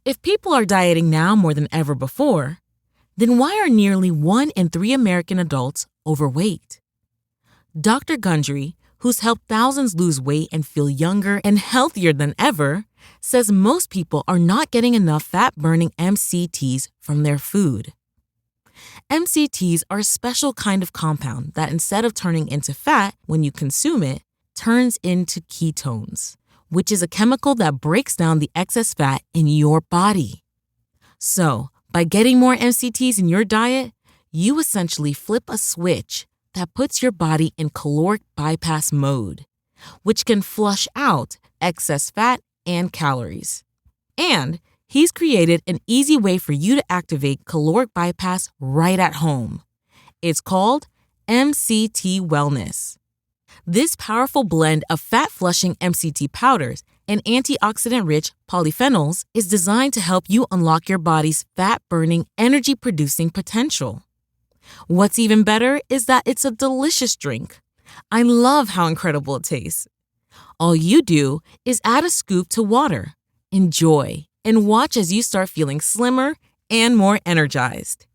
If people are dieting now more than ever before, then why are nearly 1 in 3 American adults overweight? Dr. Gundry, who's helped thousands lose weight and feel younger and healthier than ever, says most people are not getting enough fat-burning MCTs from their food. MCTs are a special kind of compound that instead of turning into fat when you consume it, turns into ketones, which is a chemical that breaks down the excess fat in your body. So, by getting more MCTs in your diet, you essentially flip a switch that puts your body in caloric bypass mode, which can flush out excess fat and calories. And he's created an easy way for you to activate caloric bypass right at home. It's called MCT Wellness. This powerful blend of fat-flushing MCT powders and antioxidant-rich polyphenols is designed to help you unlock your body's fat-burning, energy-producing potential. What's even better is that it's a delicious drink. I love how incredible it tastes. All you do is add a scoop to water, enjoy, and watch as you start feeling slimmer and more energized.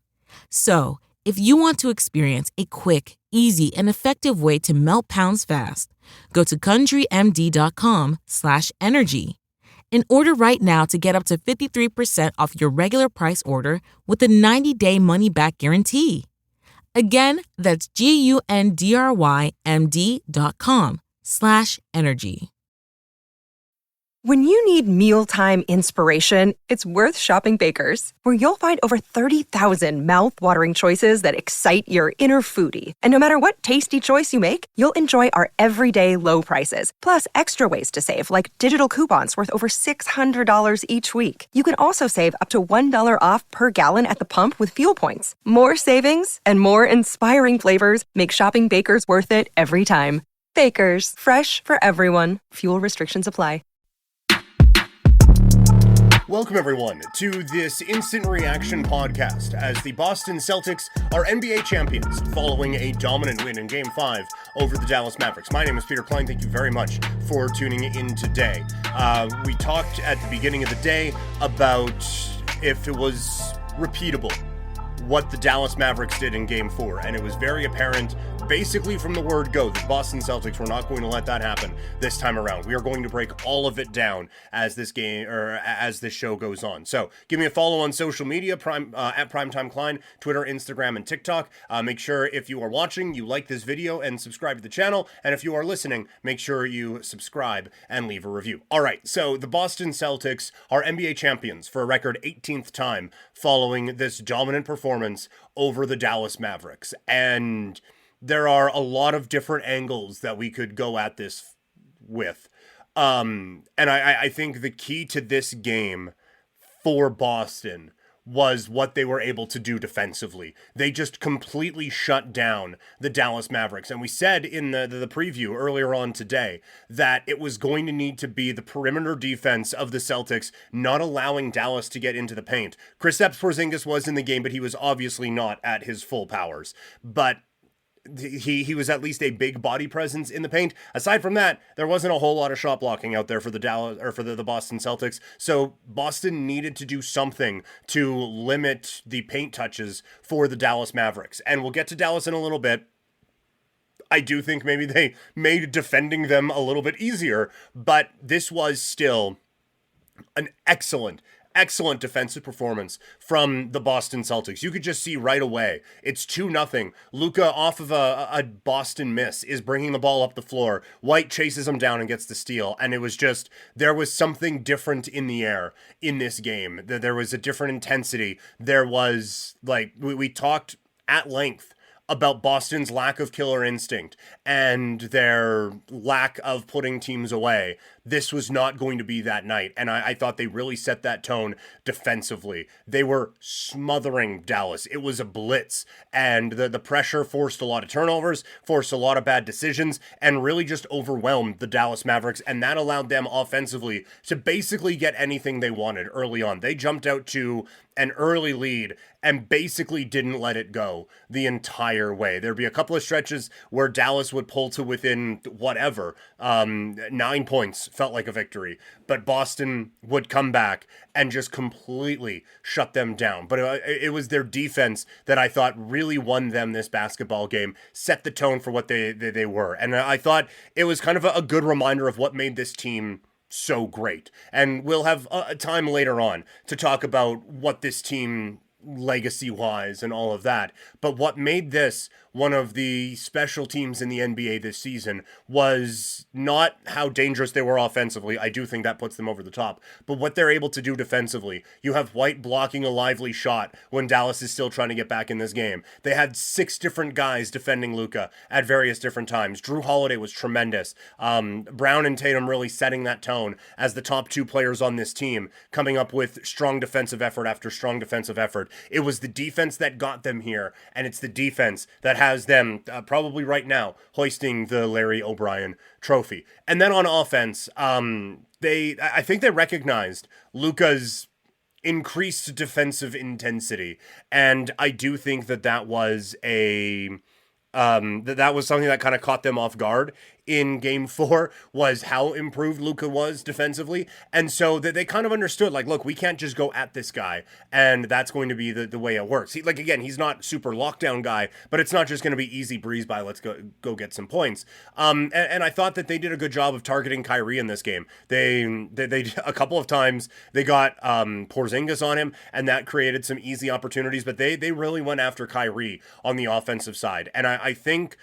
So, if you want to experience a quick, easy, and effective way to melt pounds fast, go to GundryMD.com/energy and order right now to get up to 53% off your regular price order with a 90-day money-back guarantee. Again, that's GUNDRYMD.com/energy. When you need mealtime inspiration, it's worth shopping Baker's, where you'll find over 30,000 mouth-watering choices that excite your inner foodie. And no matter what tasty choice you make, you'll enjoy our everyday low prices, plus extra ways to save, like digital coupons worth over $600 each week. You can also save up to $1 off per gallon at the pump with fuel points. More savings and more inspiring flavors make shopping Baker's worth it every time. Baker's, fresh for everyone. Fuel restrictions apply. Welcome, everyone, to this instant reaction podcast as the Boston Celtics are NBA champions following a dominant win in Game 5 over the Dallas Mavericks. My name is Peter Klein. Thank you very much for tuning in today. We talked at the beginning of the day about if it was repeatable what the Dallas Mavericks did in Game 4, and it was very apparent basically from the word go that Boston Celtics were not going to let that happen this time around. We are going to break all of it down as this game or as this show goes on. So give me a follow on social media, at Primetime Klein, Twitter, Instagram, and TikTok. Make sure if you are watching, you like this video and subscribe to the channel. And if you are listening, make sure you subscribe and leave a review. All right, so the Boston Celtics are NBA champions for a record 18th time following this dominant performance over the Dallas Mavericks. And there are a lot of different angles that we could go at this with. And I think the key to this game for Boston was what they were able to do defensively. They just completely shut down the Dallas Mavericks. And we said in the preview earlier on today that it was going to need to be the perimeter defense of the Celtics, not allowing Dallas to get into the paint. Kristaps Porzingis was in the game, but he was obviously not at his full powers. But he was at least a big body presence in the paint. Aside from that, there wasn't a whole lot of shot blocking out there for the the Boston Celtics. So Boston needed to do something to limit the paint touches for the Dallas Mavericks. And we'll get to Dallas in a little bit. I do think maybe they made defending them a little bit easier, but this was still an excellent defensive performance from the Boston Celtics. You could just see right away. It's 2-0. Luka, off of a Boston miss, is bringing the ball up the floor. White chases him down and gets the steal. And it was just, there was something different in the air in this game. There was a different intensity. There was, like, we talked at length about Boston's lack of killer instinct and their lack of putting teams away. This was not going to be that night, and I thought they really set that tone defensively. They were smothering Dallas. It was a blitz, and the pressure forced a lot of turnovers, forced a lot of bad decisions, and really just overwhelmed the Dallas Mavericks, and that allowed them offensively to basically get anything they wanted early on. They jumped out to an early lead and basically didn't let it go the entire way. There'd be a couple of stretches where Dallas would pull to within 9 points felt like a victory, but Boston would come back and just completely shut them down. But it was their defense that I thought really won them this basketball game, set the tone for what they were. And I thought it was kind of a good reminder of what made this team so great. And we'll have a time later on to talk about what this team legacy-wise and all of that. But what made this one of the special teams in the NBA this season was not how dangerous they were offensively. I do think that puts them over the top. But what they're able to do defensively. You have White blocking a lively shot when Dallas is still trying to get back in this game. They had 6 different guys defending Luka at various different times. Drew Holiday was tremendous. Brown and Tatum really setting that tone as the top 2 players on this team, coming up with strong defensive effort after strong defensive effort. It was the defense that got them here, and it's the defense that has them probably right now hoisting the Larry O'Brien trophy. And then on offense, I think they recognized Luka's increased defensive intensity, and I do think that was that was something that kind of caught them off guard in game 4, was how improved Luka was defensively. And so that they kind of understood, like, look, we can't just go at this guy and that's going to be the way it works. Again, he's not super lockdown guy, but it's not just going to be easy breeze by, let's go get some points. And I thought that they did a good job of targeting Kyrie in this game. They a couple of times they got Porzingis on him, and that created some easy opportunities, but they really went after Kyrie on the offensive side. And I think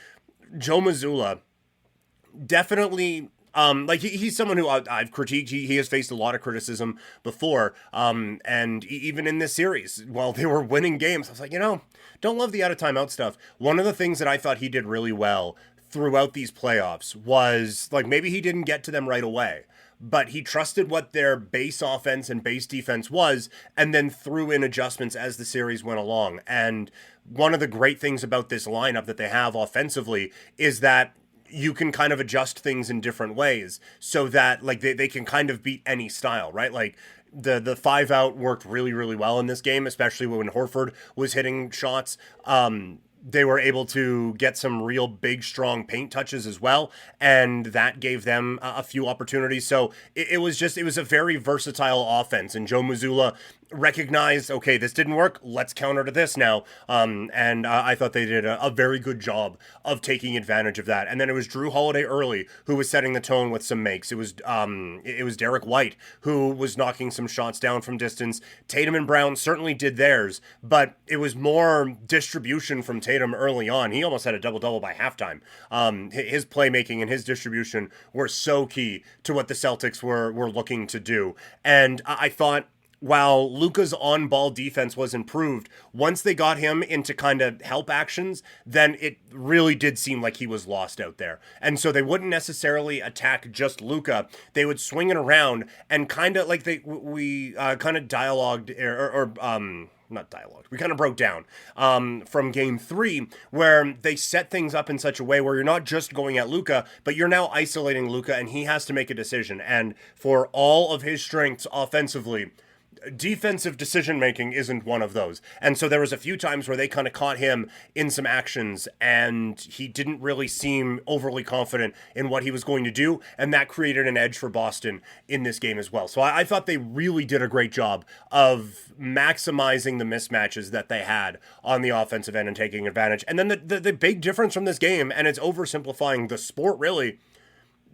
Joe Mazzulla definitely, he's someone who I've critiqued. He has faced a lot of criticism before, and even in this series, while they were winning games, I was like, don't love the out of timeout stuff. One of the things that I thought he did really well throughout these playoffs was, like, maybe he didn't get to them right away, but he trusted what their base offense and base defense was, and then threw in adjustments as the series went along. And one of the great things about this lineup that they have offensively is that you can kind of adjust things in different ways so that, like, they can kind of beat any style, right? Like, the 5 out worked really, really well in this game, especially when Horford was hitting shots. They were able to get some real big, strong paint touches as well, and that gave them a few opportunities. So it was a very versatile offense, and Joe Mazzulla recognized, okay, this didn't work, let's counter to this now. And I thought they did a very good job of taking advantage of that. And then it was Drew Holiday early who was setting the tone with some makes. It was Derek White who was knocking some shots down from distance. Tatum and Brown certainly did theirs, but it was more distribution from Tatum early on. He almost had a double-double by halftime. His playmaking and his distribution were so key to what the Celtics were looking to do. And I thought, while Luka's on-ball defense was improved, once they got him into kind of help actions, then it really did seem like he was lost out there. And so they wouldn't necessarily attack just Luka. They would swing it around and kind of like we kind of dialogued not dialogue. We kind of broke down from game 3, where they set things up in such a way where you're not just going at Luka, but you're now isolating Luka, and he has to make a decision. And for all of his strengths offensively, defensive decision-making isn't one of those. And so there was a few times where they kind of caught him in some actions, and he didn't really seem overly confident in what he was going to do, and that created an edge for Boston in this game as well. So I thought they really did a great job of maximizing the mismatches that they had on the offensive end and taking advantage. And then the big difference from this game, and it's oversimplifying the sport really,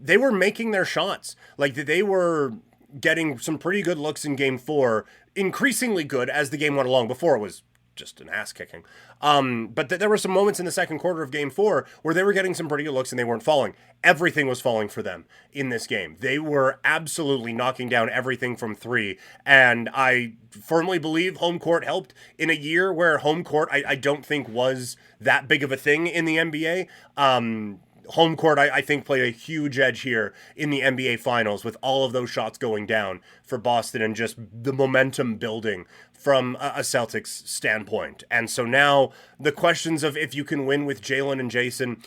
they were making their shots. Like, they were getting some pretty good looks in game 4, increasingly good as the game went along. Before, it was just an ass kicking. But there were some moments in the second quarter of game 4 where they were getting some pretty good looks and they weren't falling. Everything was falling for them in this game. They were absolutely knocking down everything from 3. And I firmly believe home court helped in a year where home court, I don't think was that big of a thing in the NBA. Home court, I think, played a huge edge here in the NBA Finals with all of those shots going down for Boston and just the momentum building from a Celtics standpoint. And so now the questions of if you can win with Jaylen and Jason,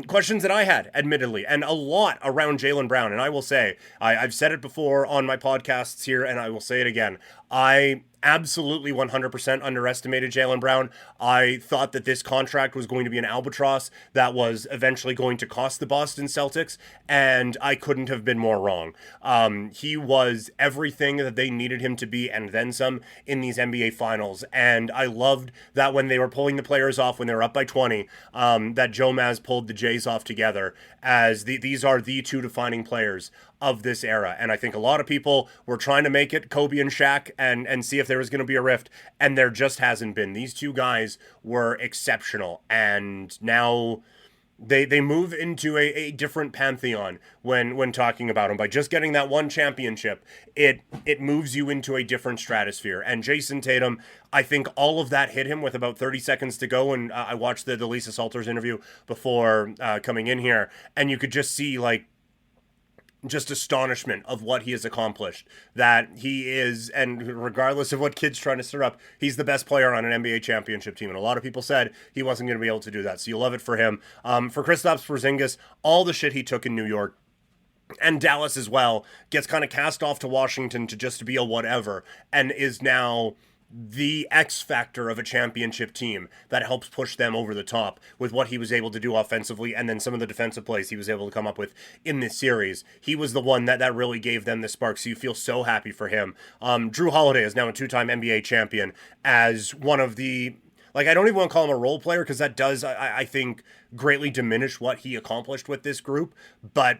questions that I had, admittedly, and a lot around Jaylen Brown. And I will say, I've said it before on my podcasts here, and I will say it again. I absolutely 100% underestimated Jaylen Brown. I thought that this contract was going to be an albatross that was eventually going to cost the Boston Celtics, and I couldn't have been more wrong. He was everything that they needed him to be and then some in these NBA Finals, and I loved that when they were pulling the players off when they were up by 20, that Joe Maz pulled the Jays off together as these are the two defining players of this era. And I think a lot of people were trying to make it Kobe and Shaq and see if there was going to be a rift, and there just hasn't been. These two guys were exceptional, and now they move into a different pantheon when talking about them. By just getting that one championship, it moves you into a different stratosphere. And Jason Tatum, I think all of that hit him with about 30 seconds to go, and I watched the Lisa Salters interview before coming in here, and you could just see, like, just astonishment of what he has accomplished, that he is, and regardless of what kid's trying to stir up, he's the best player on an NBA championship team. And a lot of people said he wasn't going to be able to do that. So you love it for him. For Kristaps Porzingis, all the shit he took in New York and Dallas as well gets kind of cast off to Washington to just be a whatever, and is now the X factor of a championship team that helps push them over the top with what he was able to do offensively, and then some of the defensive plays he was able to come up with in this series. He was the one that really gave them the spark, so you feel so happy for him. Drew Holiday is now a two-time NBA champion as one of the, like, I don't even want to call him a role player because that does, I think, greatly diminish what he accomplished with this group, but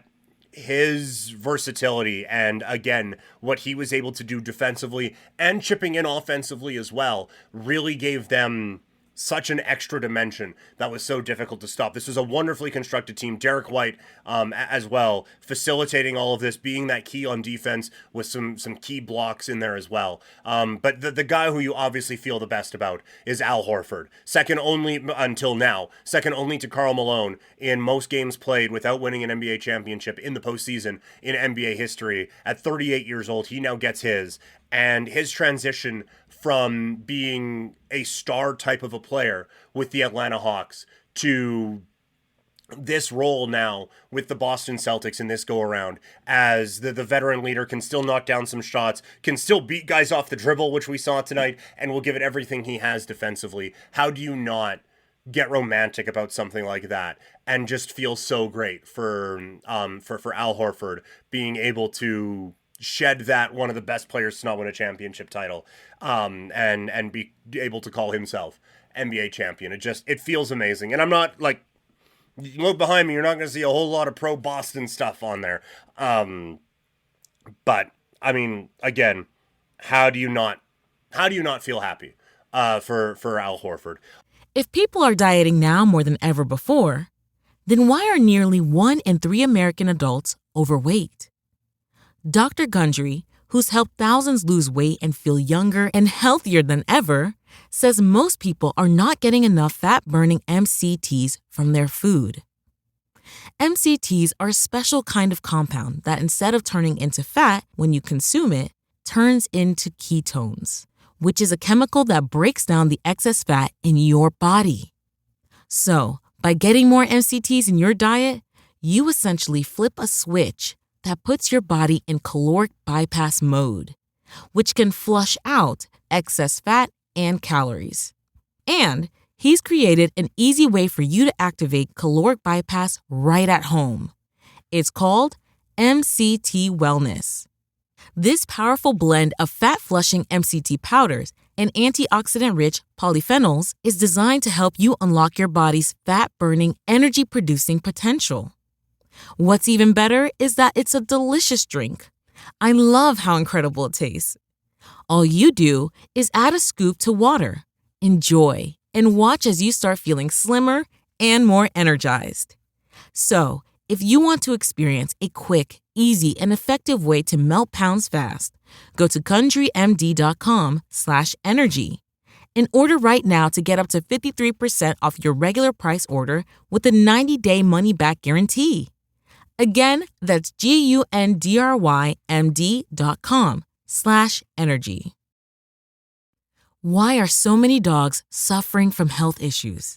his versatility and, again, what he was able to do defensively and chipping in offensively as well really gave them such an extra dimension that was so difficult to stop. This was a wonderfully constructed team. Derek White as well, facilitating all of this, being that key on defense with some key blocks in there as well. But the guy who you obviously feel the best about is Al Horford. Second only, until now, second only to Karl Malone in most games played without winning an NBA championship in the postseason in NBA history. At 38 years old, he now gets his. And his transition from being a star type of a player with the Atlanta Hawks to this role now with the Boston Celtics in this go-around as the veteran leader, can still knock down some shots, can still beat guys off the dribble, which we saw tonight, and will give it everything he has defensively. How do you not get romantic about something like that and just feel so great for Al Horford being able to shed that one of the best players to not win a championship title, and be able to call himself NBA champion. It feels amazing. And I'm not, like, you look behind me, you're not going to see a whole lot of pro Boston stuff on there. But I mean, again, how do you not feel happy for Al Horford? If people are dieting now more than ever before, then why are nearly 1 in 3 American adults overweight? Dr. Gundry, who's helped thousands lose weight and feel younger and healthier than ever, says most people are not getting enough fat-burning MCTs from their food. MCTs are a special kind of compound that, instead of turning into fat when you consume it, turns into ketones, which is a chemical that breaks down the excess fat in your body. So, by getting more MCTs in your diet, you essentially flip a switch that puts your body in caloric bypass mode, which can flush out excess fat and calories. And he's created an easy way for you to activate caloric bypass right at home. It's called MCT Wellness. This powerful blend of fat-flushing MCT powders and antioxidant-rich polyphenols is designed to help you unlock your body's fat-burning, energy-producing potential. What's even better is that it's a delicious drink. I love how incredible it tastes. All you do is add a scoop to water, enjoy, and watch as you start feeling slimmer and more energized. So, if you want to experience a quick, easy, and effective way to melt pounds fast, go to GundryMD.com/energy and order right now to get up to 53% off your regular price order with a 90-day money-back guarantee. Again, that's GUNDRYMD.com/energy. Why are so many dogs suffering from health issues?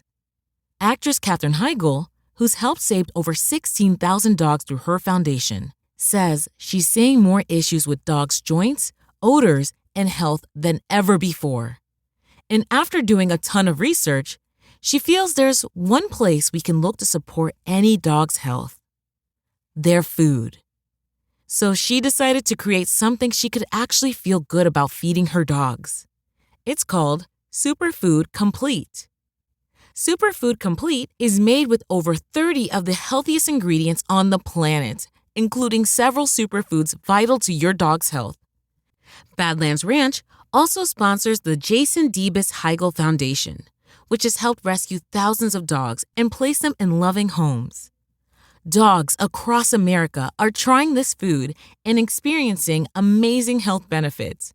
Actress Katherine Heigl, who's helped save over 16,000 dogs through her foundation, says she's seeing more issues with dogs' joints, odors, and health than ever before. And after doing a ton of research, she feels there's one place we can look to support any dog's health: their food. So she decided to create something she could actually feel good about feeding her dogs. It's called Superfood Complete. Superfood Complete is made with over 30 of the healthiest ingredients on the planet, including several superfoods vital to your dog's health. Badlands Ranch also sponsors the Jason Debus Heigl Foundation, which has helped rescue thousands of dogs and place them in loving homes. Dogs across America are trying this food and experiencing amazing health benefits.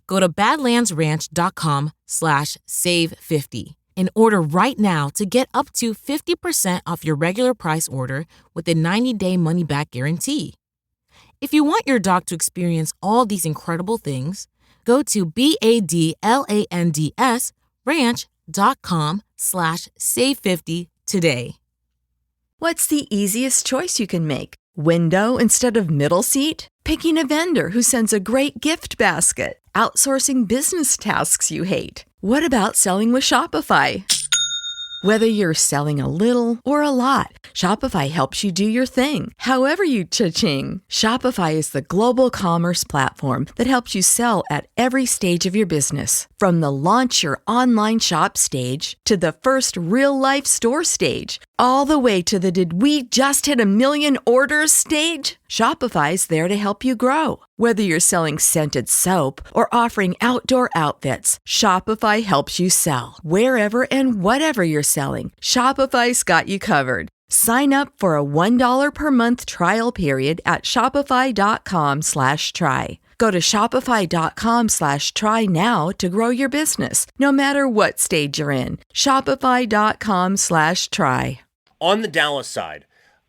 Go to badlandsranch.com/save50 and order right now to get up to 50% off your regular price order with a 90-day money-back guarantee. If you want your dog to experience all these incredible things, go to badlandsranch.com/save50 today. What's the easiest choice you can make? Window instead of middle seat? Picking a vendor who sends a great gift basket? Outsourcing business tasks you hate? What about selling with Shopify? Whether you're selling a little or a lot, Shopify helps you do your thing, however you cha-ching. Shopify is the global commerce platform that helps you sell at every stage of your business. From the launch your online shop stage to the first real-life store stage, all the way to the did we just hit a million orders stage. Shopify's there to help you grow. Whether you're selling scented soap or offering outdoor outfits, Shopify helps you sell. Wherever and whatever you're selling, Shopify's got you covered. Sign up for a $1 per month trial period at shopify.com/try. Go to shopify.com/try now to grow your business, no matter what stage you're in. Shopify.com/try. On the Dallas side,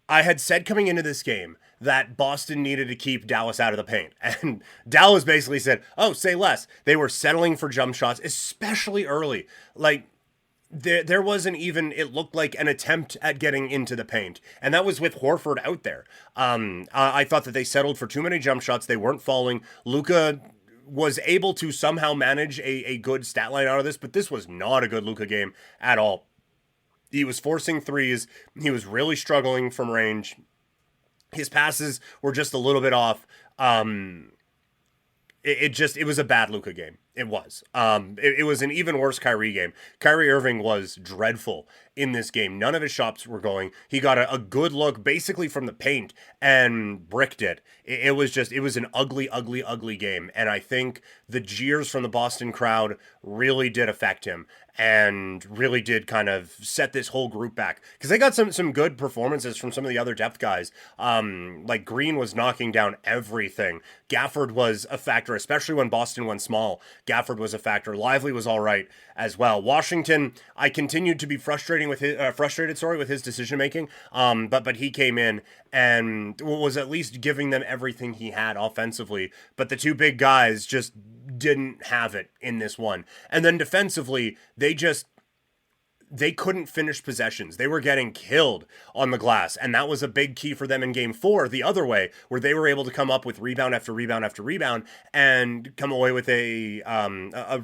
I had said coming into this game that Boston needed to keep Dallas out of the paint. And Dallas basically said, oh, say less. They were settling for jump shots, especially early. Like, there wasn't even, it looked like, an attempt at getting into the paint. And that was with Horford out there. I thought that they settled for too many jump shots. They weren't falling. Luka was able to somehow manage a good stat line out of this, but this was not a good Luka game at all. He was forcing threes. He was really struggling from range. His passes were just a little bit off. It was a bad Luka game. It was. It was an even worse Kyrie game. Kyrie Irving was dreadful in this game. None of his shots were going. He got a good look basically from the paint and bricked it. It was an ugly, ugly, ugly game. And I think the jeers from the Boston crowd really did affect him and really did kind of set this whole group back. Because they got some good performances from some of the other depth guys. Like Green was knocking down everything. Gafford was a factor, especially when Boston went small. Gafford was a factor. Lively was all right as well. Washington, I continued to be frustrated with his decision making. But he came in and was at least giving them everything he had offensively. But the two big guys just didn't have it in this one. And then defensively, they couldn't finish possessions. They were getting killed on the glass, and that was a big key for them in Game 4 the other way, where they were able to come up with rebound after rebound after rebound and come away with a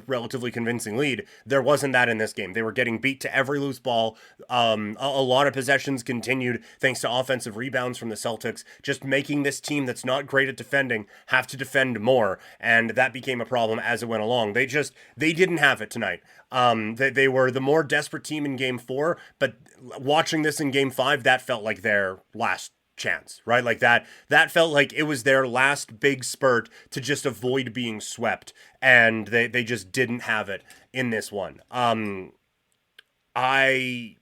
relatively convincing lead. There wasn't that in this game. They were getting beat to every loose ball. A lot of possessions continued thanks to offensive rebounds from the Celtics, just making this team that's not great at defending have to defend more, and that became a problem as it went along. They didn't have it tonight. They were the more desperate team in Game 4, but watching this in Game 5, that felt like their last chance, right? Like that felt like it was their last big spurt to just avoid being swept, and they just didn't have it in this one. I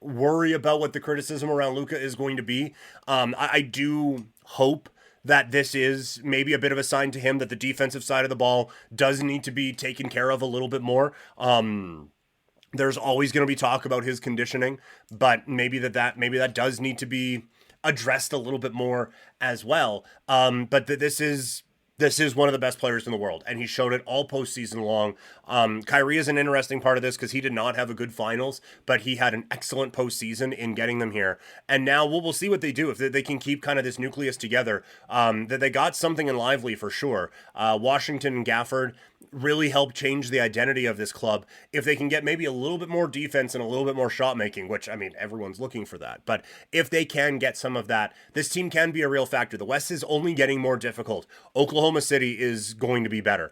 worry about what the criticism around Luka is going to be. I do hope that this is maybe a bit of a sign to him that the defensive side of the ball does need to be taken care of a little bit more. There's always going to be talk about his conditioning, but maybe that does need to be addressed a little bit more as well. But this is This is one of the best players in the world, and he showed it all postseason long. Kyrie is an interesting part of this because he did not have a good finals, but he had an excellent postseason in getting them here. And now we'll see what they do if they can keep kind of this nucleus together. That they got something in Lively for sure. Washington and Gafford really help change the identity of this club if they can get maybe a little bit more defense and a little bit more shot making, which, I mean, everyone's looking for that. But if they can get some of that, this team can be a real factor. The West is only getting more difficult. Oklahoma City is going to be better.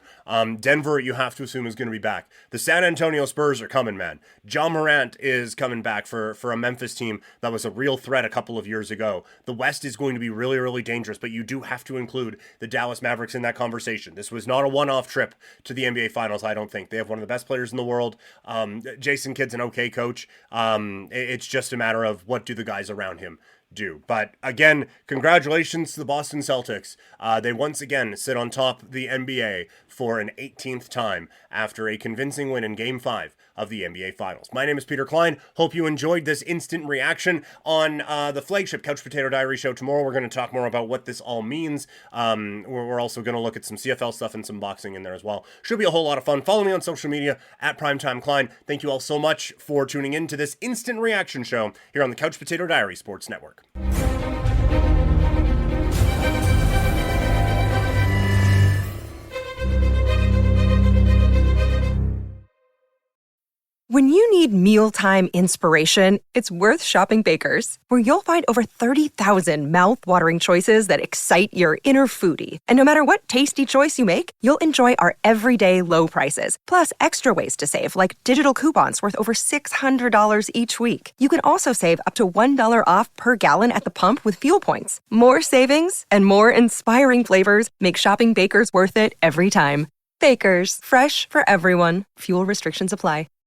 Denver, you have to assume, is going to be back. The San Antonio Spurs are coming, man. John Morant is coming back for a Memphis team that was a real threat a couple of years ago. The West is going to be really, really dangerous, but you do have to include the Dallas Mavericks in that conversation. This was not a one-off trip to the NBA Finals, I don't think. They have one of the best players in the world. Jason Kidd's an okay coach. It's just a matter of what do the guys around him do. But again, congratulations to the Boston Celtics. They once again sit on top of the NBA for an 18th time after a convincing win in Game 5 of the NBA Finals. My name is Peter Klein. Hope you enjoyed this instant reaction on the flagship Couch Potato Diary show. Tomorrow we're going to talk more about what this all means. We're also going to look at some CFL stuff and some boxing in there as well. Should be a whole lot of fun. Follow me on social media at Primetime Klein. Thank you all so much for tuning in to this instant reaction show here on the Couch Potato Diary Sports Network. When you need mealtime inspiration, it's worth shopping Baker's, where you'll find over 30,000 mouth-watering choices that excite your inner foodie. And no matter what tasty choice you make, you'll enjoy our everyday low prices, plus extra ways to save, like digital coupons worth over $600 each week. You can also save up to $1 off per gallon at the pump with fuel points. More savings and more inspiring flavors make shopping Baker's worth it every time. Baker's, fresh for everyone. Fuel restrictions apply.